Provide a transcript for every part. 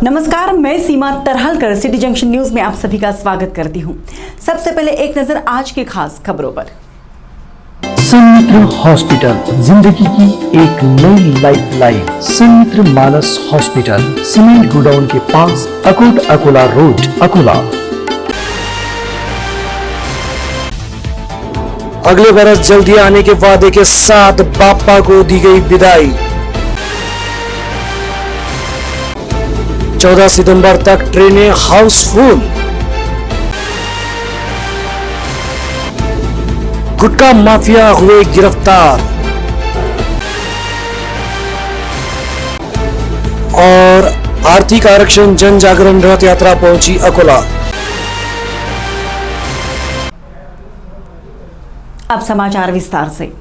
नमस्कार, मैं सीमा तरहलकर city junction news में आप सभी का स्वागत करती हूं। सबसे पहले एक नजर आज की खास खबरों पर। संमित्र हॉस्पिटल, जिंदगी की एक नई लाइफ लाइन। संमित्र मानस हॉस्पिटल, सीमेंट गोडाउन के पास, अकोट अकोला रोड, अकोला। अगले बरस जल्दी आने के वादे के साथ बापा को दी गई विदाई। 14 सितंबर तक ट्रेनें हाउसफुल। गुटखा माफिया हुए गिरफ्तार। और आर्थिक आरक्षण जन जागरण रथ यात्रा पहुंची अकोला। अब समाचार विस्तार से।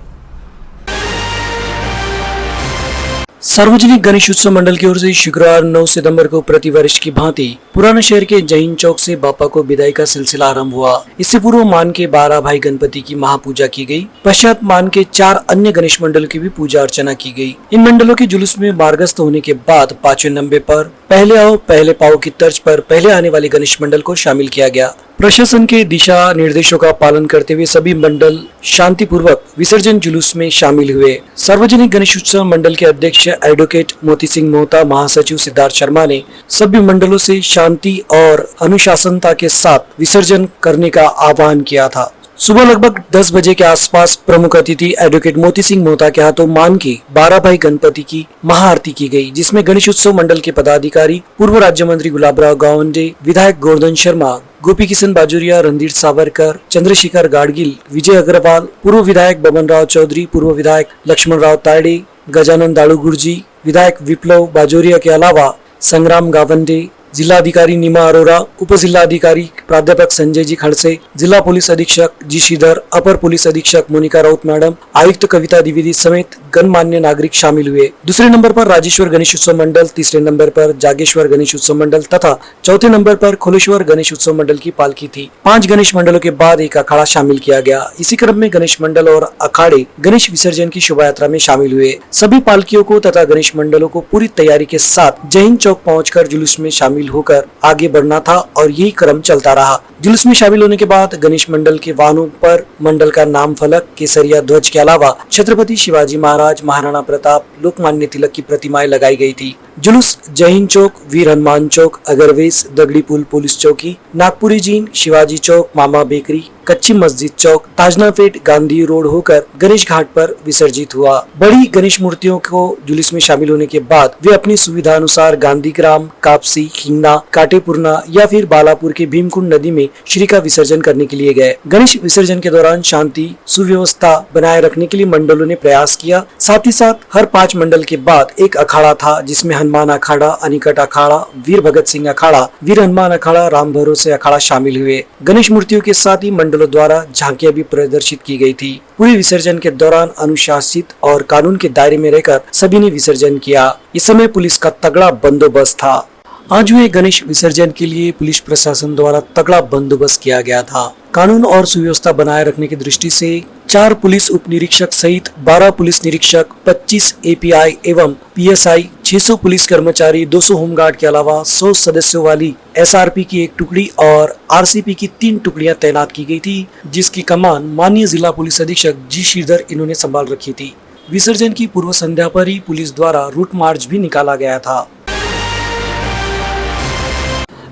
सार्वजनिक गणेश उत्सव मंडल की ओर से शुक्रवार 9 सितंबर को प्रतिवर्ष की भांति पुराना शहर के जैन चौक से बापा को विदाई का सिलसिला आरंभ हुआ। इससे पूर्व मान के 12 भाई गणपति की महापूजा की गई। पश्चात मान के 4 अन्य गणेश मंडल की भी पूजा अर्चना की गई। इन मंडलों के जुलूस में मार्गस्थ होने के बाद 5वें नंबर पर पहले आओ पहले पाओ की तर्ज पर पहले आने वाले गणेश मंडल को शामिल किया गया। प्रशासन के दिशा निर्देशों का पालन करते हुए सभी मंडल शांतिपूर्वक विसर्जन जुलूस में शामिल हुए। सार्वजनिक गणेश उत्सव मंडल के अध्यक्ष एडवोकेट मोती सिंह मोहता, महासचिव सिद्धार्थ शर्मा ने सभी मंडलों से शांति और अनुशासनता के साथ विसर्जन करने का आह्वान किया था। सुबह लगभग 10 बजे के आसपास प्रमुख अतिथि एडवोकेट मोती सिंह मोहता के हाथों मान की 12 भाई गणपति की महाआरती की गई, जिसमें गणेश उत्सव मंडल के पदाधिकारी, पूर्व राज्य मंत्री गुलाबराव गावंडे, विधायक गोवर्धन शर्मा, गोपी किशन बाजोरिया, रणधीर सावरकर, चंद्रशेखर गाडगिल, विजय अग्रवाल, पूर्व विधायक बबन राव चौधरी, पूर्व विधायक लक्ष्मण राव ताड़े, गजानन दाड़ू गुर्जी, विधायक विप्लव बाजोरिया के अलावा संग्राम गावंडे, जिलाधिकारी नीमा अरोरा, उप जिलाधिकारी प्राध्यापक संजय जी खड़से, जिला पुलिस अधीक्षक जी श्रीधर, अपर पुलिस अधीक्षक मोनिका राउत मैडम, आयुक्त कविता द्विवेदी समेत गणमान्य नागरिक शामिल हुए। दूसरे नंबर पर राजेश्वर गणेश उत्सव मंडल, तीसरे नंबर पर जागेश्वर गणेश उत्सव मंडल तथा चौथे नंबर पर खोलेश्वर गणेश उत्सव मंडल की पालकी थी। 5 गणेश मंडलों के बाद एक अखाड़ा शामिल किया गया। इसी क्रम में गणेश मंडल और अखाड़े गणेश विसर्जन की शोभा यात्रा में शामिल हुए। सभी पालकियों को तथा गणेश मंडलों को पूरी तैयारी के साथ जैन चौक पहुंचकर जुलूस में शामिल होकर आगे बढ़ना था और यही क्रम चलता रहा। जुलूस में शामिल होने के बाद गणेश मंडल के वाहनों पर मंडल का नाम फलक, केसरिया ध्वज के अलावा छत्रपति शिवाजी महाराज, महाराणा प्रताप, लोकमान्य तिलक की प्रतिमाएं लगाई गई थी। जुलूस जैन चौक, वीर हनुमान चौक, अगरवेस, दगड़ी पुल पुलिस चौकी, नागपुरी जीन, शिवाजी चौक, मामा बेकरी, कच्ची मस्जिद चौक, ताजनापेट, गांधी रोड होकर गणेश घाट पर विसर्जित हुआ। बड़ी गणेश मूर्तियों को जुलूस में शामिल होने के बाद वे अपनी सुविधा अनुसार गांधीग्राम, कापसी, हिंगना, काटेपुरना या फिर बालापुर के भीमकुंड नदी में श्री का विसर्जन करने के लिए गए। गणेश विसर्जन के दौरान शांति सुव्यवस्था बनाए रखने के लिए मंडलों ने प्रयास किया। साथ ही साथ हर 5 मंडल के बाद एक अखाड़ा था, जिसमें हनुमान अखाड़ा, अनिकट अखाड़ा, वीर भगत सिंह अखाड़ा, वीर हनुमान अखाड़ा, राम भरोसे अखाड़ा शामिल हुए। गणेश मूर्तियों के साथ ही मंडलों द्वारा झांकियां भी प्रदर्शित की गई थी। पूरे विसर्जन के दौरान अनुशासित और कानून के दायरे में रहकर सभी ने विसर्जन किया। इस समय पुलिस का तगड़ा बंदोबस्त था। आज हुए गणेश विसर्जन के लिए पुलिस प्रशासन द्वारा तगड़ा बंदोबस्त किया गया था। कानून और सुव्यवस्था बनाए रखने की दृष्टि से 4 पुलिस उप निरीक्षक सहित 12 पुलिस निरीक्षक, 25 एपीआई एवं पीएसआई, 600 पुलिस कर्मचारी, 200 होमगार्ड के अलावा 100 सदस्यों वाली एसआरपी की 1 टुकड़ी और आरसीपी की 3 टुकड़ियां तैनात की गई थी, जिसकी कमान माननीय जिला पुलिस अधीक्षक जी श्रीधर इन्होंने संभाल रखी थी। विसर्जन की पूर्व संध्या पर ही पुलिस द्वारा रूट मार्च भी निकाला गया था।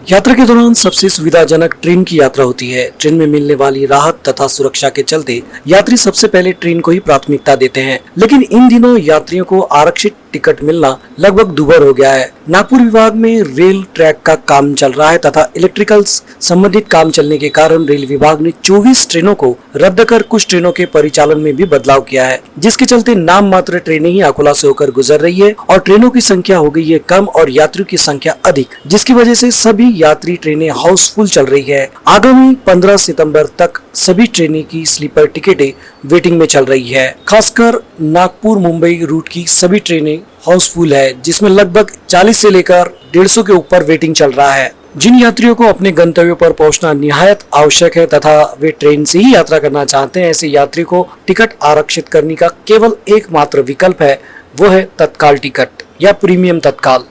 यात्रा के दौरान सबसे सुविधाजनक ट्रेन की यात्रा होती है। ट्रेन में मिलने वाली राहत तथा सुरक्षा के चलते यात्री सबसे पहले ट्रेन को ही प्राथमिकता देते हैं, लेकिन इन दिनों यात्रियों को आरक्षित टिकट मिलना लगभग दुभर हो गया है। नागपुर विभाग में रेल ट्रैक का काम चल रहा है तथा इलेक्ट्रिकल संबंधित काम चलने के कारण रेल विभाग ने 24 ट्रेनों को रद्द कर कुछ ट्रेनों के परिचालन में भी बदलाव किया है, जिसके चलते नाम मात्र ट्रेनें ही अकोला से होकर गुजर रही है और ट्रेनों की संख्या हो गई है कम और यात्रियों की संख्या अधिक, जिसकी वजह से सभी यात्री ट्रेनें हाउसफुल चल रही है। आगामी 15 सितंबर तक सभी ट्रेनें की स्लीपर टिकटें वेटिंग में चल रही है। खासकर नागपुर मुंबई रूट की सभी ट्रेनें हाउसफुल है, जिसमें लगभग 40 से लेकर 150 के ऊपर वेटिंग चल रहा है। जिन यात्रियों को अपने गंतव्य पर पहुंचना निहायत आवश्यक है तथा वे ट्रेन से ही यात्रा करना चाहते हैं, ऐसे यात्री को टिकट आरक्षित करने का केवल एकमात्र विकल्प है, वो है तत्काल टिकट या प्रीमियम तत्काल।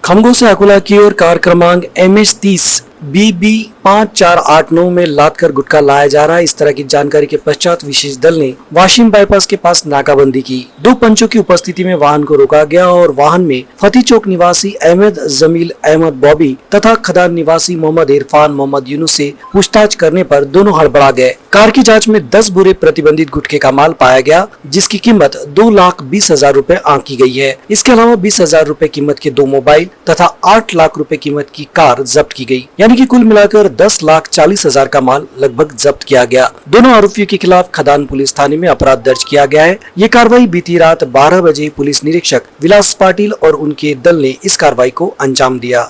खमगो से अकोला की ओर कार क्रमांक MH30 BB 5489 में लादकर गुटखा लाया जा रहा है। इस तरह की जानकारी के पश्चात विशेष दल ने वाशिम बाईपास के पास नाकाबंदी की। 2 पंचों की उपस्थिति में वाहन को रोका गया और वाहन में फती चौक निवासी अहमद जमील अहमद बॉबी तथा खदान निवासी मोहम्मद इरफान मोहम्मद यूनुस से पूछताछ करने पर दोनों हड़बड़ा गए। कार की जाँच में 10 बुरे प्रतिबंधित गुटखे का माल पाया गया, जिसकी कीमत 2,20,000 रूपए आंकी गई है। इसके अलावा 20,000 रूपए कीमत के 2 मोबाइल तथा 8 लाख रूपए कीमत की कार जब्त की गई, यानी कि कुल मिलाकर 10,40,000 का माल लगभग जब्त किया गया। दोनों आरोपियों के खिलाफ खदान पुलिस थाने में अपराध दर्ज किया गया है। ये कार्रवाई बीती रात 12 बजे पुलिस निरीक्षक विलास पाटिल और उनके दल ने इस कार्रवाई को अंजाम दिया।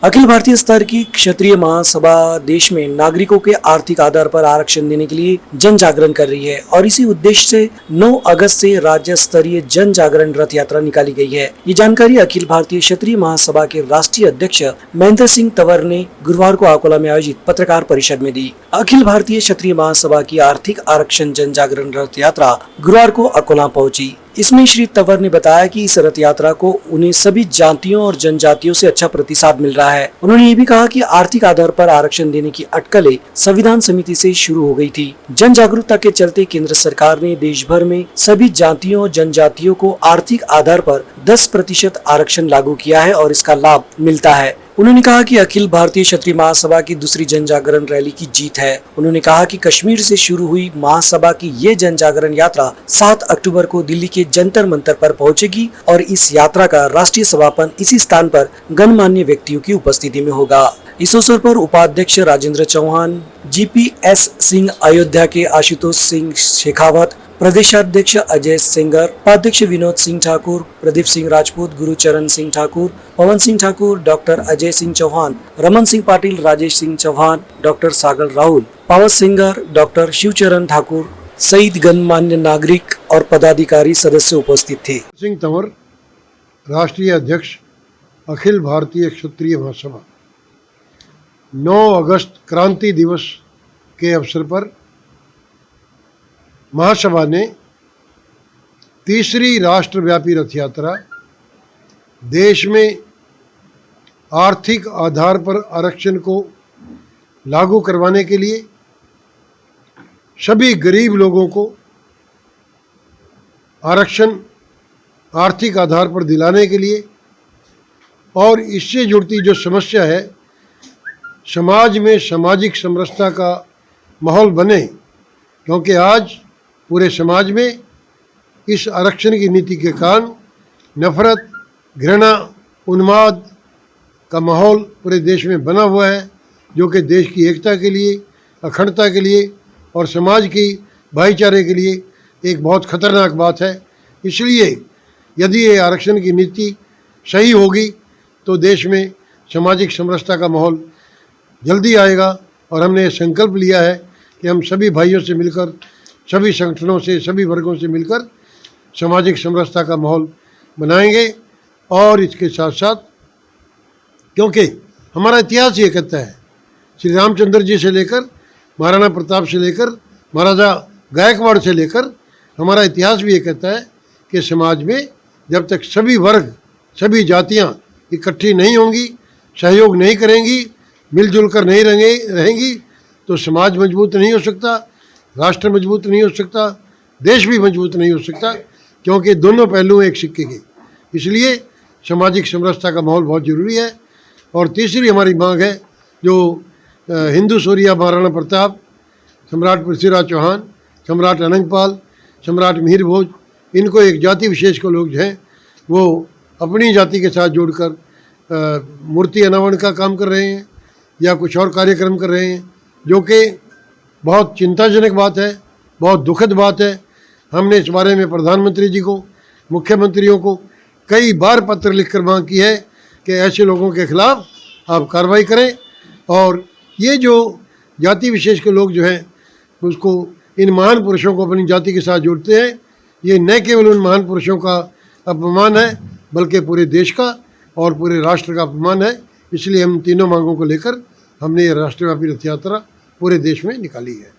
अखिल भारतीय स्तर की क्षत्रिय महासभा देश में नागरिकों के आर्थिक आधार पर आरक्षण देने के लिए जन जागरण कर रही है और इसी उद्देश्य से 9 अगस्त से राज्य स्तरीय जन जागरण रथ यात्रा निकाली गई है। ये जानकारी अखिल भारतीय क्षत्रिय महासभा के राष्ट्रीय अध्यक्ष महेंद्र सिंह तंवर ने गुरुवार को अकोला में आयोजित पत्रकार परिषद में दी। अखिल भारतीय क्षत्रिय महासभा की आर्थिक आरक्षण जन जागरण रथ यात्रा गुरुवार को अकोला पहुंची। इसमें श्री तंवर ने बताया कि इस रथ यात्रा को उन्हें सभी जातियों और जनजातियों से अच्छा प्रतिसाद मिल रहा है। उन्होंने ये भी कहा कि आर्थिक आधार पर आरक्षण देने की अटकलें संविधान समिति से शुरू हो गई थी। जन जागरूकता के चलते केंद्र सरकार ने देश भर में सभी जातियों और जनजातियों को आर्थिक आधार पर 10% आरक्षण लागू किया है और इसका लाभ मिलता है। उन्होंने कहा कि अखिल भारतीय क्षत्रिय महासभा की दूसरी जन जागरण रैली की जीत है। उन्होंने कहा कि कश्मीर से शुरू हुई महासभा की ये जन जागरण यात्रा 7 अक्टूबर को दिल्ली के जंतर मंतर पर पहुंचेगी और इस यात्रा का राष्ट्रीय समापन इसी स्थान पर गणमान्य व्यक्तियों की उपस्थिति में होगा। इस अवसर पर उपाध्यक्ष राजेंद्र चौहान, GPS सिंह अयोध्या के आशुतोष सिंह शेखावत, प्रदेशाध्यक्ष अजय सिंगर, उपाध्यक्ष Vinod Singh Thakur, Pradeep Singh Rajput, Gurucharan Singh Thakur, Pawan Singh Thakur, doctor Ajay Singh Chauhan, Raman Singh Patil, Rajesh Singh Chauhan, doctor Sagar Rahul, Pawar Singar, doctor Shivcharan Thakur सहित गणमान्य नागरिक और पदाधिकारी सदस्य उपस्थित थे। सिंह तंवर, राष्ट्रीय अध्यक्ष अखिल भारतीय क्षत्रिय महासभा, 9 अगस्त क्रांति दिवस के अवसर पर महासभा ने तीसरी राष्ट्रव्यापी रथ यात्रा देश में आर्थिक आधार पर आरक्षण को लागू करवाने के लिए, सभी गरीब लोगों को आरक्षण आर्थिक आधार पर दिलाने के लिए और इससे जुड़ती जो समस्या है, समाज में सामाजिक समरसता का माहौल बने, क्योंकि आज पूरे समाज में इस आरक्षण की नीति के कारण नफरत, घृणा, उन्माद का माहौल पूरे देश में बना हुआ है, जो कि देश की एकता के लिए, अखंडता के लिए और समाज की भाईचारे के लिए एक बहुत खतरनाक बात है। इसलिए यदि ये आरक्षण की नीति सही होगी तो देश में सामाजिक समरसता का माहौल जल्दी आएगा और हमने ये संकल्प लिया है कि हम सभी भाइयों से मिलकर, सभी संगठनों से, सभी वर्गों से मिलकर सामाजिक समरसता का माहौल बनाएंगे। और इसके साथ साथ, क्योंकि हमारा इतिहास ये कहता है, श्री रामचंद्र जी से लेकर, महाराणा प्रताप से लेकर, महाराजा गायकवाड़ से लेकर, हमारा इतिहास भी ये कहता है कि समाज में जब तक सभी वर्ग, सभी जातियाँ इकट्ठी नहीं होंगी, सहयोग नहीं करेंगी, मिलजुल कर नहीं रहेंगी, तो समाज मजबूत नहीं हो सकता, राष्ट्र मजबूत नहीं हो सकता, देश भी मजबूत नहीं हो सकता, क्योंकि दोनों पहलू एक सिक्के के। इसलिए सामाजिक समरसता का माहौल बहुत ज़रूरी है। और तीसरी हमारी मांग है, जो हिंदू सूर्या महाराणा प्रताप, सम्राट पृथ्वीराज चौहान, सम्राट अनंगपाल, सम्राट मिहिर भोज, इनको एक जाति विशेष को लोग जो हैं वो अपनी जाति के साथ जोड़कर मूर्ति अनावरण का काम कर रहे हैं या कुछ और कार्यक्रम कर रहे हैं, जो कि बहुत चिंताजनक बात है, बहुत दुखद बात है। हमने इस बारे में प्रधानमंत्री जी को, मुख्यमंत्रियों को कई बार पत्र लिखकर मांग की है कि ऐसे लोगों के खिलाफ आप कार्रवाई करें। और ये जो जाति विशेष के लोग जो हैं उसको, इन महान पुरुषों को अपनी जाति के साथ जोड़ते हैं, ये न केवल उन महान पुरुषों का अपमान है बल्कि पूरे देश का और पूरे राष्ट्र का अपमान है। इसलिए हम तीनों मांगों को लेकर हमने ये राष्ट्रव्यापी रथ यात्रा पूरे देश में निकाली है।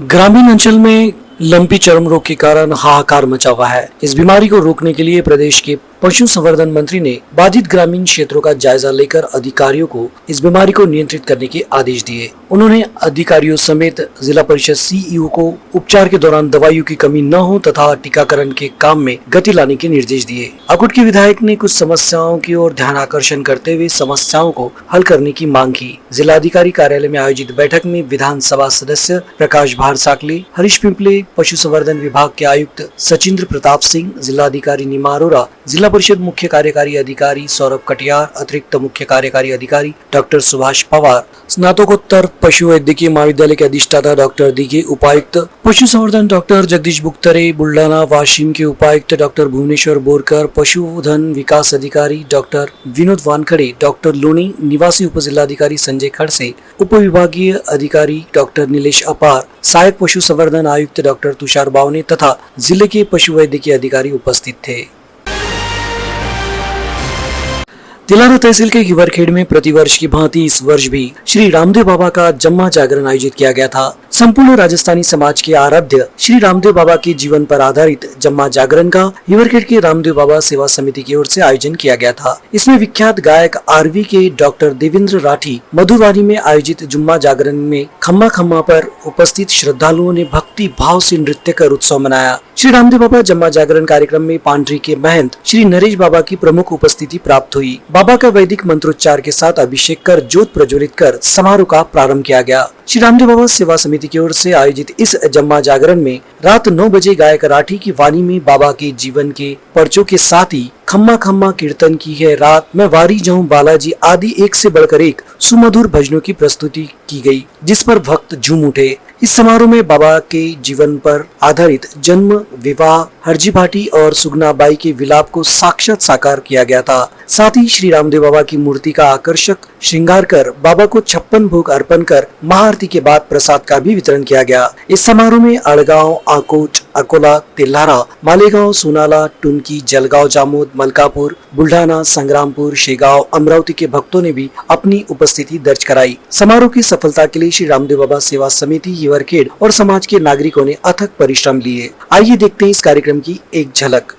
ग्रामीण अंचल में लंपी चर्म रोग के कारण हाहाकार मचा हुआ है। इस बीमारी को रोकने के लिए प्रदेश के पशु संवर्धन मंत्री ने बाधित ग्रामीण क्षेत्रों का जायजा लेकर अधिकारियों को इस बीमारी को नियंत्रित करने के आदेश दिए। उन्होंने अधिकारियों समेत जिला परिषद सीईओ को उपचार के दौरान दवाइयों की कमी न हो तथा टीकाकरण के काम में गति लाने के निर्देश दिए। अकुट के विधायक ने कुछ समस्याओं की ओर ध्यान आकर्षण करते हुए समस्याओं को हल करने की मांग की। जिला अधिकारी कार्यालय में आयोजित बैठक में विधानसभा सदस्य प्रकाश भारसाकले, हरीश पिंपले, पशु संवर्धन विभाग के आयुक्त सचिंद्र प्रताप सिंह, जिला अधिकारी नीमा अरोरा, जिला परिषद मुख्य कार्यकारी अधिकारी सौरभ कटियार, अतिरिक्त मुख्य कार्यकारी अधिकारी डॉक्टर सुभाष पवार, स्नातकोत्तर पशु वैद्यकीय महाविद्यालय के अधिष्ठाता डॉक्टर दीघे, उपायुक्त पशु संवर्धन डॉक्टर जगदीश बुक्तरे, बुल्डाना वाशिम के उपायुक्त डॉक्टर भुवनेश्वर बोरकर, पशुधन विकास अधिकारी डॉक्टर विनोद वानखड़े, डॉक्टर लोनी, निवासी उप जिलाधिकारी संजय खड़से, उप विभागीय अधिकारी डॉक्टर नीलेश अपार, सहायक पशु संवर्धन आयुक्त डॉक्टर तुषार बावने तथा जिले के पशु वैद्यकीय अधिकारी उपस्थित थे। तिलारा तहसील के हिवरखेड़ में प्रतिवर्ष की भांति इस वर्ष भी श्री रामदेव बाबा का जम्मा जागरण आयोजित किया गया था। संपूर्ण राजस्थानी समाज के आराध्य श्री रामदेव बाबा के जीवन पर आधारित जम्मा जागरण का हिवरखेड़ के रामदेव बाबा सेवा समिति की ओर से आयोजन किया गया था। इसमें विख्यात गायक आरवी के डॉक्टर देवेंद्र राठी मधुवानी में आयोजित जुम्मा जागरण में खम्मा खम्मा पर उपस्थित श्रद्धालुओं ने भक्ति भाव से नृत्य कर उत्सव मनाया। श्री रामदेव बाबा जम्मा जागरण कार्यक्रम में पांडरी के महंत श्री नरेश बाबा की प्रमुख उपस्थिति प्राप्त हुई। बाबा का वैदिक मंत्रोच्चार के साथ अभिषेक कर ज्योत प्रज्वलित कर समारोह का प्रारंभ किया गया। श्री रामदेव बाबा सेवा समिति की ओर से आयोजित इस जम्मा जागरण में रात 9 बजे गायक राठी की वाणी में बाबा के जीवन के पर्चों के साथ ही खम्मा खम्मा कीर्तन की है रात, मैं वारी जाऊं बालाजी आदि एक से बढ़कर एक सुमधुर भजनों की प्रस्तुति की गई, जिस पर भक्त झूम उठे। इस समारोह में बाबा के जीवन पर आधारित जन्म, विवाह, हरजी भाटी और सुगना बाई के विलाप को साक्षात साकार किया गया था। साथ ही श्री रामदेव बाबा की मूर्ति का आकर्षक श्रृंगार कर बाबा को 56 भोग अर्पण कर महाआरती के बाद प्रसाद का भी वितरण किया गया। इस समारोह में अड़गांव, आकोट, अकोला, तिल्हारा, मालेगांव, सोनाला, टुनकी, जलगांव, जामोद, मलकापुर, बुल्ढाना, संग्रामपुर, शेगांव, अमरावती के भक्तों ने भी अपनी उपस्थिति दर्ज कराई। समारोह की सफलता के लिए श्री रामदेव बाबा सेवा समिति हिवरखेड़ और समाज के नागरिकों ने अथक परिश्रम लिए। आइए देखते हैं इस कार्यक्रम की एक झलक।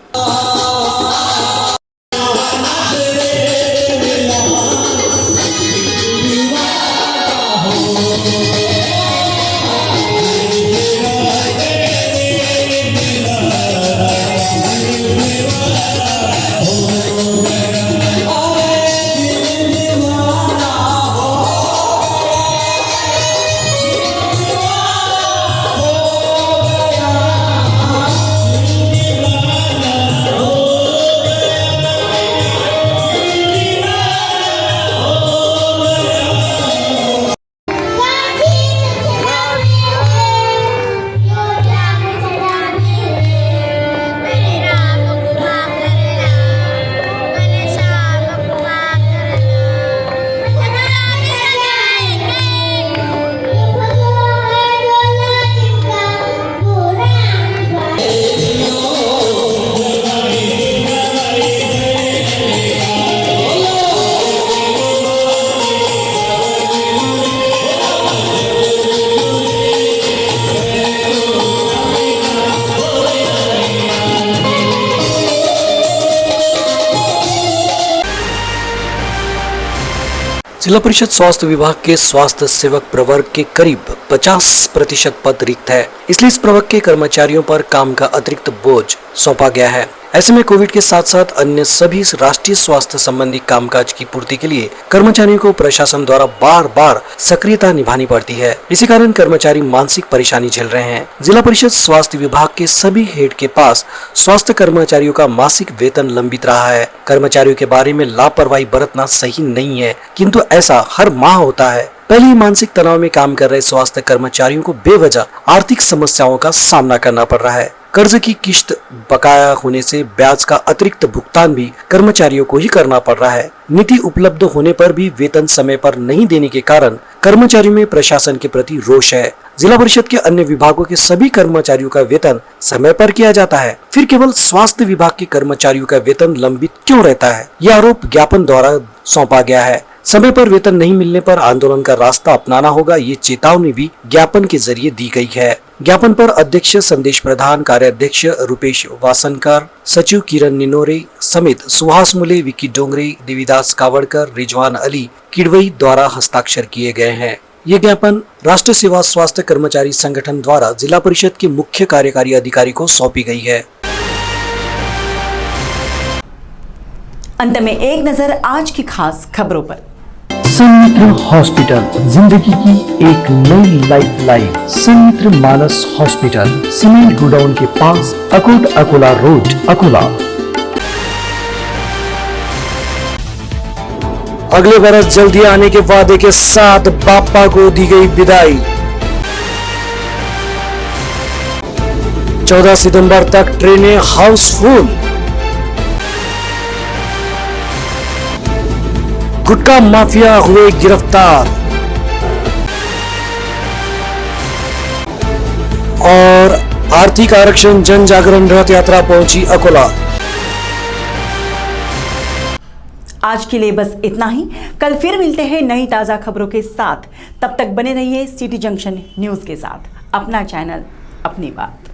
जिला परिषद स्वास्थ्य विभाग के स्वास्थ्य सेवक प्रवर्ग के करीब 50% पद रिक्त है, इसलिए इस प्रवर्ग के कर्मचारियों पर काम का अतिरिक्त बोझ सौंपा गया है। ऐसे में कोविड के साथ साथ अन्य सभी राष्ट्रीय स्वास्थ्य संबंधी कामकाज की पूर्ति के लिए कर्मचारियों को प्रशासन द्वारा बार बार सक्रियता निभानी पड़ती है। इसी कारण कर्मचारी मानसिक परेशानी झेल रहे हैं। जिला परिषद स्वास्थ्य विभाग के सभी हेड के पास स्वास्थ्य कर्मचारियों का मासिक वेतन लंबित रहा है। कर्मचारियों के बारे में लापरवाही बरतना सही नहीं है, किंतु ऐसा हर माह होता है। पहले ही मानसिक तनाव में काम कर रहे स्वास्थ्य कर्मचारियों को बेवजह आर्थिक समस्याओं का सामना करना पड़ रहा है। कर्ज की किश्त बकाया होने से ब्याज का अतिरिक्त भुगतान भी कर्मचारियों को ही करना पड़ रहा है। नीति उपलब्ध होने पर भी वेतन समय पर नहीं देने के कारण कर्मचारियों में प्रशासन के प्रति रोष है। जिला परिषद के अन्य विभागों के सभी कर्मचारियों का वेतन समय पर किया जाता है, फिर केवल स्वास्थ्य विभाग के कर्मचारियों का वेतन लंबित क्यों रहता है? यह आरोप ज्ञापन द्वारा सौंपा गया है। समय पर वेतन नहीं मिलने पर आंदोलन का रास्ता अपनाना होगा, ये चेतावनी भी ज्ञापन के जरिए दी गई है। ज्ञापन पर अध्यक्ष संदेश प्रधान, कार्याध्यक्ष रुपेश वासनकर, सचिव किरण निनोरे समेत सुहास मुले, विक्की डोंगरे, देवीदास कावड़कर, रिजवान अली किडवई द्वारा हस्ताक्षर किए गए हैं। ये ज्ञापन राष्ट्र सेवा स्वास्थ्य कर्मचारी संगठन द्वारा जिला परिषद के मुख्य कार्यकारी अधिकारी को सौंपी गई है। अंत में एक नजर आज की खास खबरों पर। सन्मित्र हॉस्पिटल, जिंदगी की एक नई लाइफ लाइन। सन्मित्र मानस हॉस्पिटल, सीमेंट गोडाउन के पास, अकोट अकोला रोड, अकोला। अगले बरस जल्दी आने के वादे के साथ बापा को दी गई विदाई। 14 सितंबर तक ट्रेनें हाउसफुल। गुटखा माफिया हुए गिरफ्तार। और आर्थिक आरक्षण जन जागरण रथ यात्रा पहुंची अकोला। आज के लिए बस इतना ही। कल फिर मिलते हैं नई ताजा खबरों के साथ। तब तक बने रहिए सिटी जंक्शन न्यूज के साथ। अपना चैनल, अपनी बात।